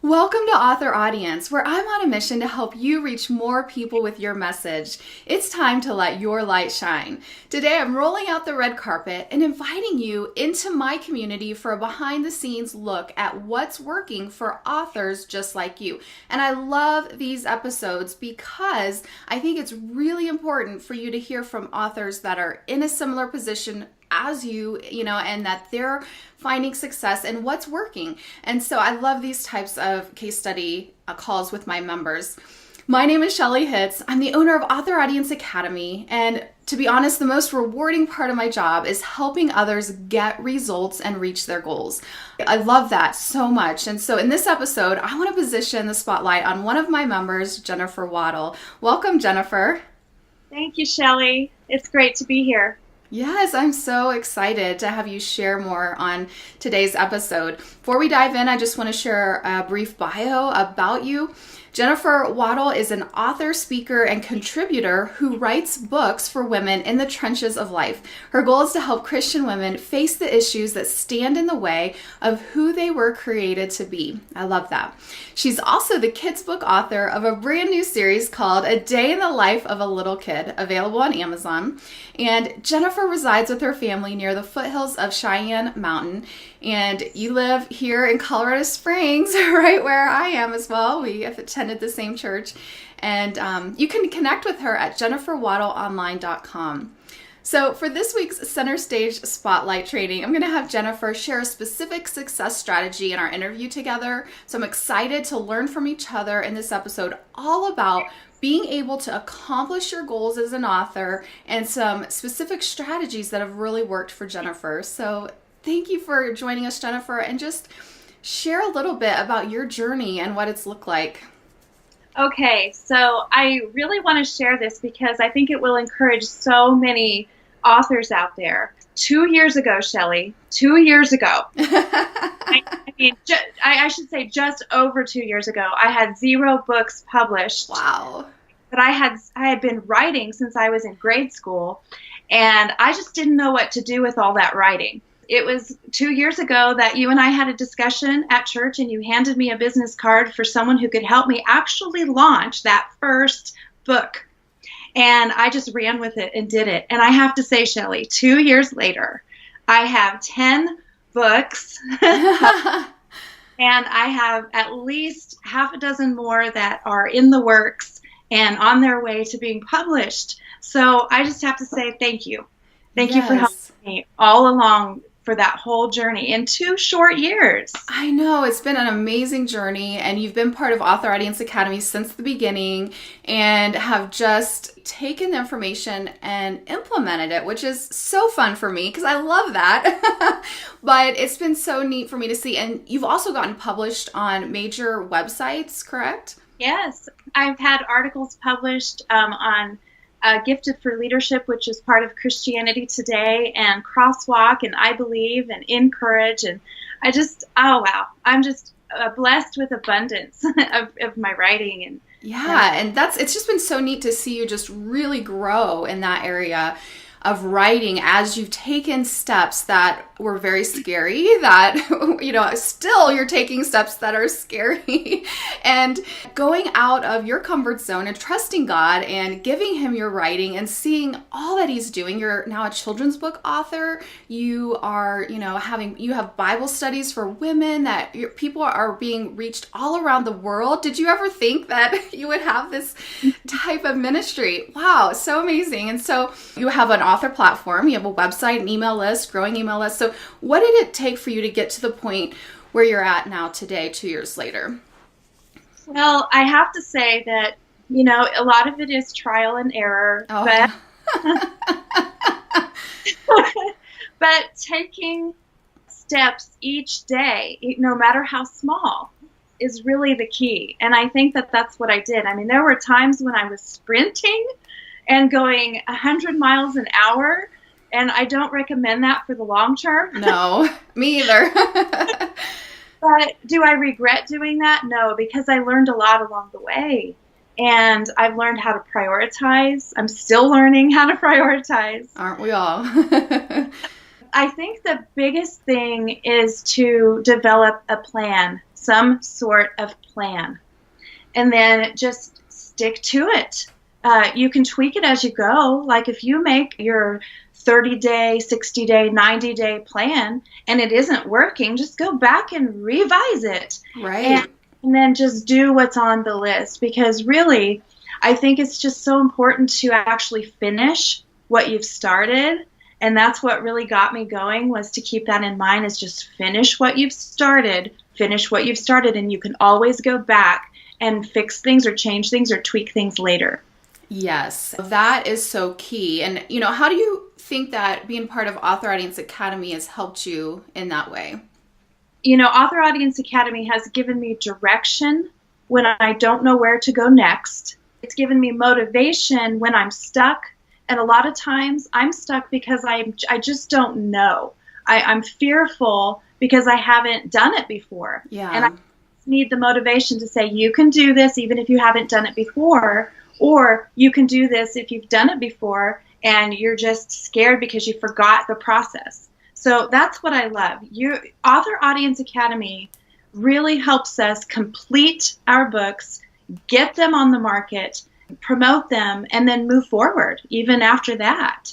Welcome to Author Audience, where I'm on a mission to help you reach more people with your message. It's time to let your light shine. Today, I'm rolling out the red carpet and inviting you into my community for a behind-the-scenes look at what's working for authors just like you. And I love these episodes because I think it's really important for you to hear from authors that are in a similar position as you, and that they're finding success and what's working. And so I love these types of case study calls with my members. My name is Shelley Hitz. I'm the owner of Author Audience Academy. And to be honest, the most rewarding part of my job is helping others get results and reach their goals. I love that so much. And so in this episode, I want to position the spotlight on one of my members, Jennifer Waddle. Welcome, Jennifer. Thank you, Shelley. It's great to be here. Yes, I'm so excited to have you share more on today's episode. Before we dive in, I just want to share a brief bio about you. Jennifer Waddle is an author, speaker, and contributor who writes books for women in the trenches of life. Her goal is to help Christian women face the issues that stand in the way of who they were created to be. I love that. She's also the kids' book author of a brand new series called A Day in the Life of a Little Kid, available on Amazon. And Jennifer resides with her family near the foothills of Cheyenne Mountain. And you live here in Colorado Springs, right where I am as well. We have attended the same church. And you can connect with her at jenniferwaddleonline.com. So for this week's Center Stage Spotlight training, I'm going to have Jennifer share a specific success strategy in our interview together. So I'm excited to learn from each other in this episode all about being able to accomplish your goals as an author and some specific strategies that have really worked for Jennifer. So thank you for joining us, Jennifer, and just share a little bit about your journey and what it's looked like. Okay, so I really want to share this because I think it will encourage so many authors out there. 2 years ago, Shelley, 2 years ago, I should say just over 2 years ago, I had 0 books published. Wow. But I had been writing since I was in grade school, and I just didn't know what to do with all that writing. It was 2 years ago that you and I had a discussion at church, and you handed me a business card for someone who could help me actually launch that first book. And I just ran with it and did it. And I have to say, Shelley, 2 years later, I have 10 books, and I have at least half a dozen more that are in the works and on their way to being published. So I just have to say thank you. Thank you for helping me all along for that whole journey in 2 short years. I know, it's been an amazing journey, and you've been part of Author Audience Academy since the beginning and have just taken the information and implemented it, which is so fun for me because I love that. But it's been so neat for me to see. And you've also gotten published on major websites, correct? Yes, I've had articles published on Gifted for Leadership, which is part of Christianity Today, and Crosswalk, and I Believe, and Encourage, and I'm just blessed with abundance of my writing. And it's just been so neat to see you just really grow in that area of writing as you've taken steps that were very scary, that, still you're taking steps that are scary and going out of your comfort zone and trusting God and giving him your writing and seeing all that he's doing. You're now a children's book author. You are, you have Bible studies for women that people are being reached all around the world. Did you ever think that you would have this type of ministry? Wow, so amazing. And so you have an author platform, you have a website, an email list, growing email list. So what did it take for you to get to the point where you're at now today, 2 years later? Well, I have to say that, a lot of it is trial and error, but taking steps each day, no matter how small, is really the key. And I think that that's what I did. I mean, there were times when I was sprinting and going 100 miles an hour, and I don't recommend that for the long term. No, me either. But do I regret doing that? No, because I learned a lot along the way. And I've learned how to prioritize. I'm still learning how to prioritize. Aren't we all? I think the biggest thing is to develop a plan. some sort of plan. And then just stick to it. You can tweak it as you go. Like if you make your 30-day, 60-day, 90-day plan and it isn't working, just go back and revise it. Right. And then just do what's on the list. Because really, I think it's just so important to actually finish what you've started. And that's what really got me going, was to keep that in mind, is just finish what you've started, and you can always go back and fix things or change things or tweak things later. Yes, that is so key. And, how do you think that being part of Author Audience Academy has helped you in that way? Author Audience Academy has given me direction when I don't know where to go next. It's given me motivation when I'm stuck. And a lot of times I'm stuck because I just don't know. I'm fearful because I haven't done it before. Yeah. And I need the motivation to say, you can do this even if you haven't done it before. Or you can do this if you've done it before and you're just scared because you forgot the process. So that's what I love. Author Audience Academy really helps us complete our books, get them on the market, promote them, and then move forward even after that.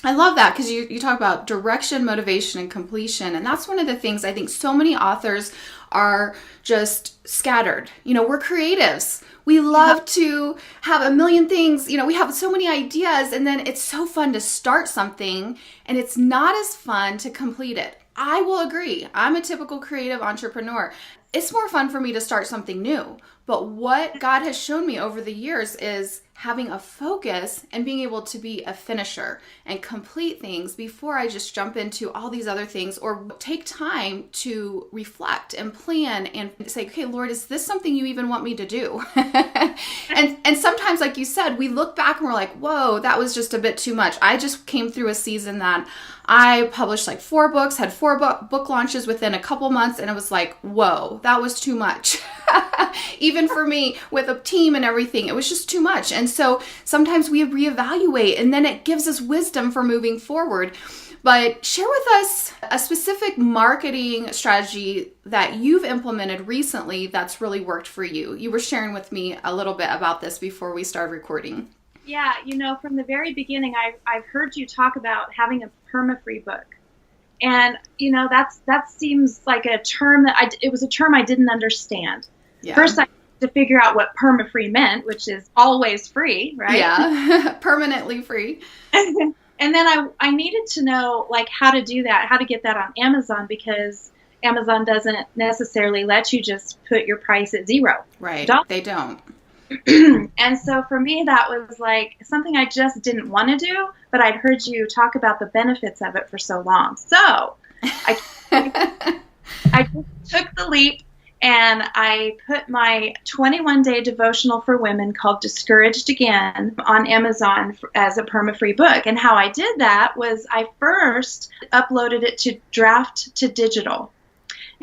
I love that, because you talk about direction, motivation, and completion. And that's one of the things I think so many authors are just scattered. We're creatives. We love to have a million things. We have so many ideas, and then it's so fun to start something, and it's not as fun to complete it. I will agree. I'm a typical creative entrepreneur. It's more fun for me to start something new. But what God has shown me over the years is having a focus and being able to be a finisher and complete things before I just jump into all these other things, or take time to reflect and plan and say, okay, Lord, is this something you even want me to do? and sometimes, like you said, we look back and we're like, whoa, that was just a bit too much. I just came through a season that I published like 4 books, had 4 book launches within a couple months, and it was like, whoa, that was too much. Even for me, with a team and everything, it was just too much. And so sometimes we reevaluate, and then it gives us wisdom for moving forward. But share with us a specific marketing strategy that you've implemented recently that's really worked for you. You were sharing with me a little bit about this before we started recording. Yeah, from the very beginning, I've heard you talk about having a Permafree book. And, that seems like a term it was a term I didn't understand. Yeah. First, I had to figure out what Permafree meant, which is always free, right? Yeah, permanently free. And then I needed to know, how to do that, how to get that on Amazon, because Amazon doesn't necessarily let you just put your price at $0. Right, they don't. And so for me, that was something I just didn't want to do, but I'd heard you talk about the benefits of it for so long. So I just took the leap, and I put my 21-day devotional for women called Discouraged Again on Amazon as a Permafree book. And how I did that was I first uploaded it to Draft to Digital.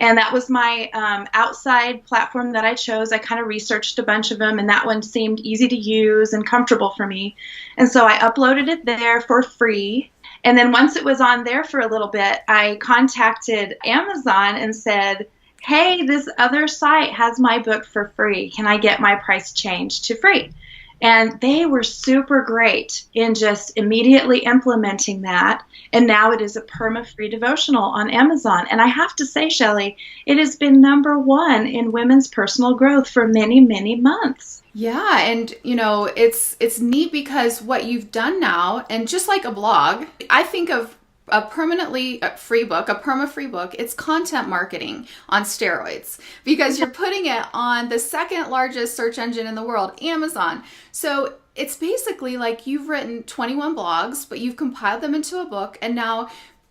And that was my outside platform that I chose. I kind of researched a bunch of them, and that one seemed easy to use and comfortable for me. And so I uploaded it there for free. And then once it was on there for a little bit, I contacted Amazon and said, hey, this other site has my book for free. Can I get my price changed to free? And they were super great in just immediately implementing that. And now it is a Permafree devotional on Amazon. And I have to say, Shelley, it has been #1 in women's personal growth for many, many months. Yeah, and it's neat because what you've done now, and just like a blog, I think of a permanently free book, a Permafree book, it's content marketing on steroids, because you're putting it on the second largest search engine in the world, Amazon. So it's basically like you've written 21 blogs, but you've compiled them into a book, and now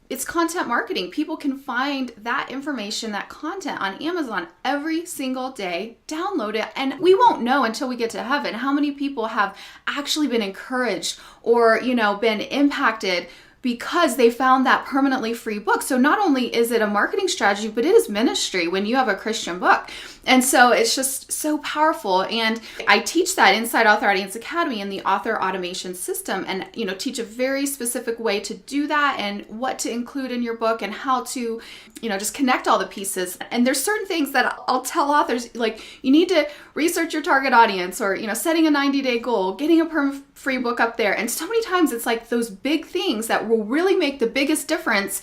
it's content marketing. People can find that information, that content on Amazon every single day, download it, and we won't know until we get to heaven how many people have actually been encouraged or, been impacted because they found that permanently free book. So not only is it a marketing strategy, but it is ministry when you have a Christian book. And so it's just so powerful. And I teach that inside Author Audience Academy in the author automation system, and, teach a very specific way to do that and what to include in your book and how to, just connect all the pieces. And there's certain things that I'll tell authors, like, you need to research your target audience, or, setting a 90-day goal, getting a Permafree book up there. And so many times it's like those big things that will really make the biggest difference,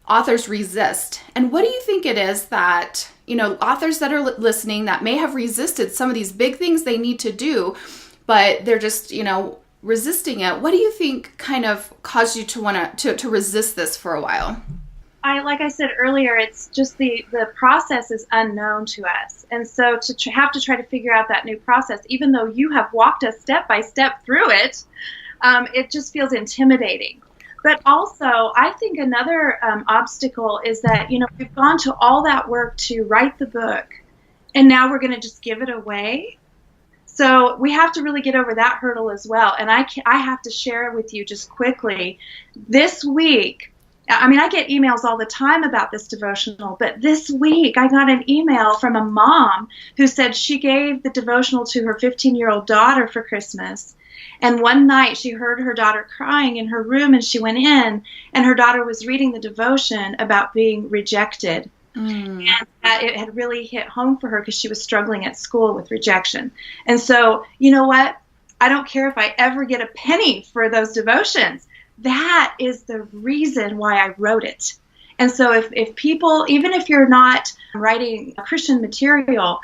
authors resist. And what do you think it is that, authors that are listening that may have resisted some of these big things they need to do, but they're just, resisting it? What do you think kind of caused you to want to resist this for a while? Like I said earlier, it's just the process is unknown to us. And so to have to try to figure out that new process, even though you have walked us step by step through it, it just feels intimidating. But also, I think another obstacle is that, we've gone to all that work to write the book, and now we're going to just give it away. So we have to really get over that hurdle as well. And I have to share with you just quickly. This week, I get emails all the time about this devotional, but this week I got an email from a mom who said she gave the devotional to her 15-year-old daughter for Christmas. And one night she heard her daughter crying in her room, and she went in, and her daughter was reading the devotion about being rejected. And it had really hit home for her because she was struggling at school with rejection. And so, you know what? I don't care if I ever get a penny for those devotions. That is the reason why I wrote it. And so if people, even if you're not writing Christian material,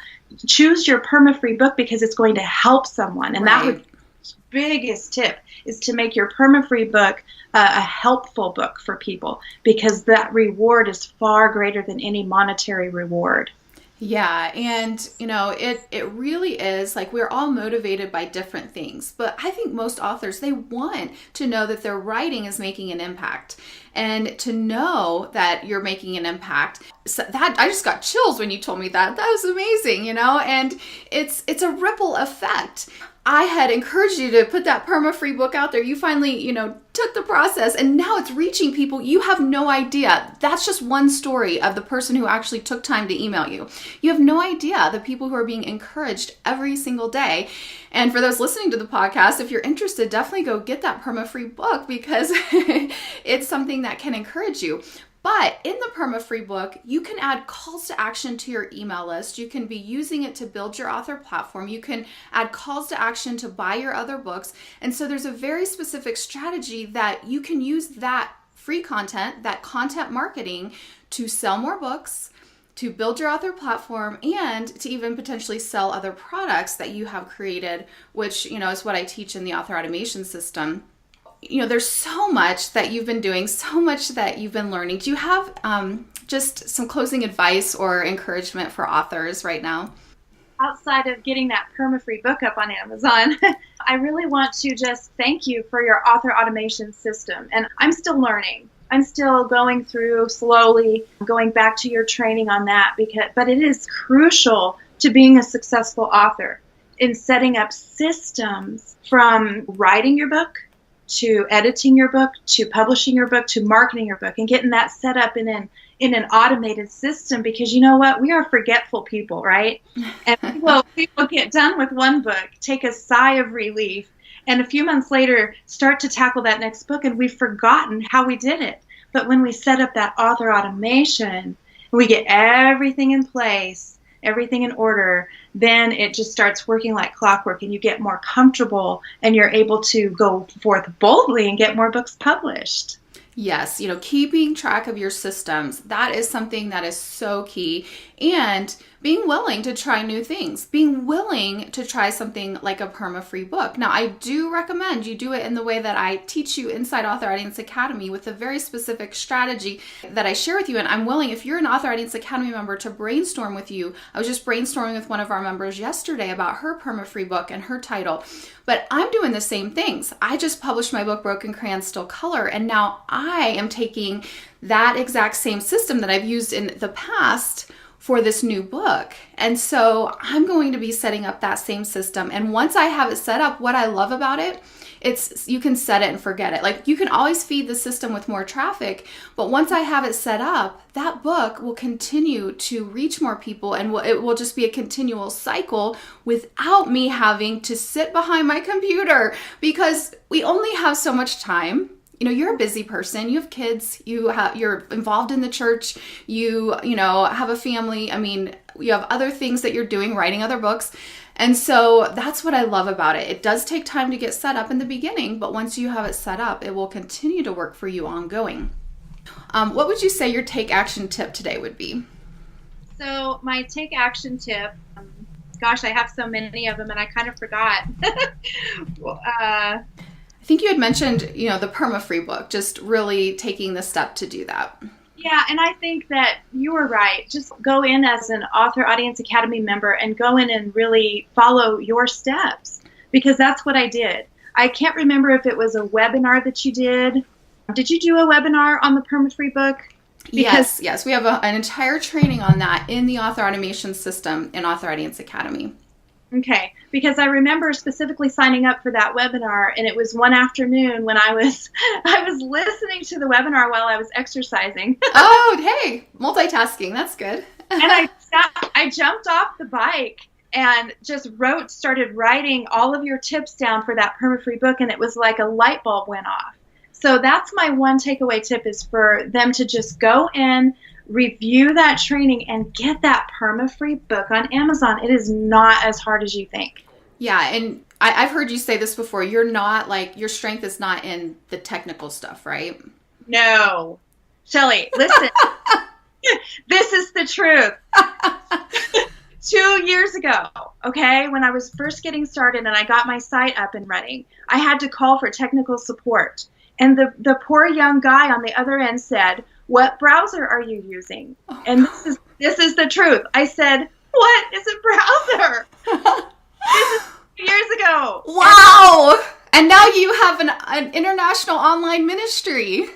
choose your Permafree book because it's going to help someone. And that would biggest tip is to make your Permafree book a helpful book for people, because that reward is far greater than any monetary reward. Yeah, and it really is like we're all motivated by different things, but I think most authors, they want to know that their writing is making an impact, and to know that you're making an impact. So that I just got chills when you told me that. That was amazing, and it's a ripple effect. I had encouraged you to put that Permafree book out there. You finally, took the process, and now it's reaching people. You have no idea. That's just one story of the person who actually took time to email you. You have no idea the people who are being encouraged every single day. And for those listening to the podcast, if you're interested, definitely go get that Permafree book, because it's something that can encourage you. But in the Permafree book, you can add calls to action to your email list. You can be using it to build your author platform. You can add calls to action to buy your other books. And so there's a very specific strategy that you can use that free content, that content marketing, to sell more books, to build your author platform, and to even potentially sell other products that you have created, which, is what I teach in the author automation system. There's so much that you've been doing, so much that you've been learning. Do you have just some closing advice or encouragement for authors right now? Outside of getting that Permafree book up on Amazon, I really want to just thank you for your author automation system. And I'm still learning. I'm still going through slowly, going back to your training on that, but it is crucial to being a successful author in setting up systems from writing your book to editing your book, to publishing your book, to marketing your book, and getting that set up in an automated system. Because you know what? We are forgetful people, right? And people get done with one book, take a sigh of relief, and a few months later start to tackle that next book, and we've forgotten how we did it. But when we set up that author automation, we get everything in place, everything in order, then it just starts working like clockwork, and you get more comfortable, and you're able to go forth boldly and get more books published. Yes, keeping track of your systems, that is something that is so key. And being willing to try new things, being willing to try something like a Permafree book. Now, I do recommend you do it in the way that I teach you inside Author Audience Academy, with a very specific strategy that I share with you. And I'm willing, if you're an Author Audience Academy member, to brainstorm with you. I was just brainstorming with one of our members yesterday about her Permafree book and her title. But I'm doing the same things. I just published my book, Broken Crayons Still Color, and now I am taking that exact same system that I've used in the past for this new book. And so I'm going to be setting up that same system. And once I have it set up, what I love about it, it's you can set it and forget it. Like, you can always feed the system with more traffic, but once I have it set up, that book will continue to reach more people, and it will just be a continual cycle without me having to sit behind my computer, because we only have so much time. You're a busy person. You have kids. You're involved in the church. You have a family. I mean, you have other things that you're doing, writing other books. And so that's what I love about it. It does take time to get set up in the beginning, but once you have it set up, it will continue to work for you ongoing. What would you say your take action tip today would be? So my take action tip, gosh, I have so many of them and I kind of forgot. I think you had mentioned, the Permafree book, just really taking the step to do that. Yeah, and I think that you were right. Just go in as an Author Audience Academy member and go in and really follow your steps, because that's what I did. I can't remember if it was a webinar that you did. Did you do a webinar on the Permafree book? Yes. We have an entire training on that in the Author Automation System in Author Audience Academy. Okay, because I remember specifically signing up for that webinar, and it was one afternoon when I was listening to the webinar while I was exercising. Oh, hey, multitasking, that's good. And I jumped off the bike and just started writing all of your tips down for that Permafree book, and it was like a light bulb went off. So that's my one takeaway tip, is for them to just go in, review that training, and get that Permafree book on Amazon. It is not as hard as you think. Yeah, and I've heard you say this before. You're not your strength is not in the technical stuff, right? No. Shelley, listen. This is the truth. 2 years ago, okay, when I was first getting started and I got my site up and running, I had to call for technical support. And the poor young guy on the other end said, "What browser are you using?" And this is the truth. I said, "What is a browser?" This is 2 years ago. Wow! And now you have an international online ministry.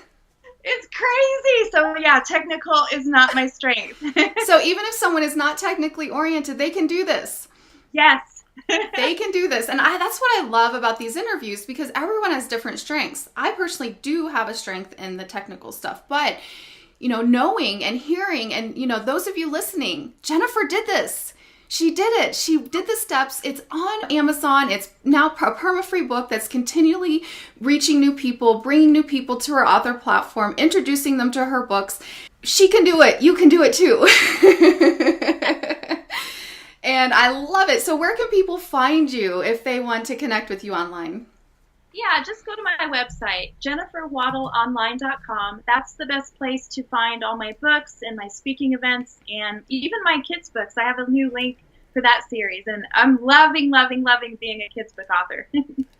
It's crazy. So yeah, technical is not my strength. So even if someone is not technically oriented, they can do this. Yes. They can do this. And that's what I love about these interviews, because everyone has different strengths. I personally do have a strength in the technical stuff, but knowing and hearing, and those of you listening, Jennifer did this. She did it. She did the steps. It's on Amazon. It's now a Permafree book that's continually reaching new people, bringing new people to her author platform, introducing them to her books. She can do it. You can do it too. And I love it. So where can people find you if they want to connect with you online? Yeah, just go to my website, jenniferwaddleonline.com. That's the best place to find all my books and my speaking events and even my kids' books. I have a new link for that series, and I'm loving being a kids' book author.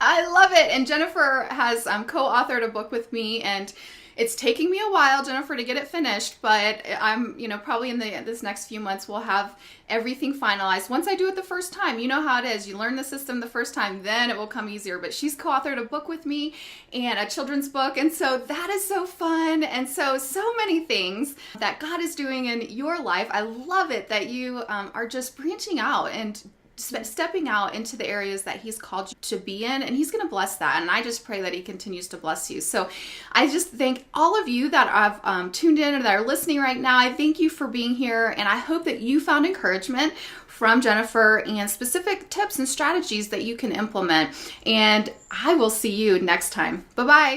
I love it. And Jennifer has co-authored a book with me, and it's taking me a while, Jennifer, to get it finished, but I'm, probably in this next few months, we'll have everything finalized. Once I do it the first time, you know how it is. You learn the system the first time, then it will come easier. But she's co-authored a book with me, and a children's book, and so that is so fun. And so many things that God is doing in your life. I love it that you are just branching out and stepping out into the areas that He's called you to be in, and He's going to bless that. And I just pray that He continues to bless you. So I just thank all of you that have tuned in or that are listening right now. I thank you for being here, and I hope that you found encouragement from Jennifer and specific tips and strategies that you can implement. And I will see you next time. Bye-bye.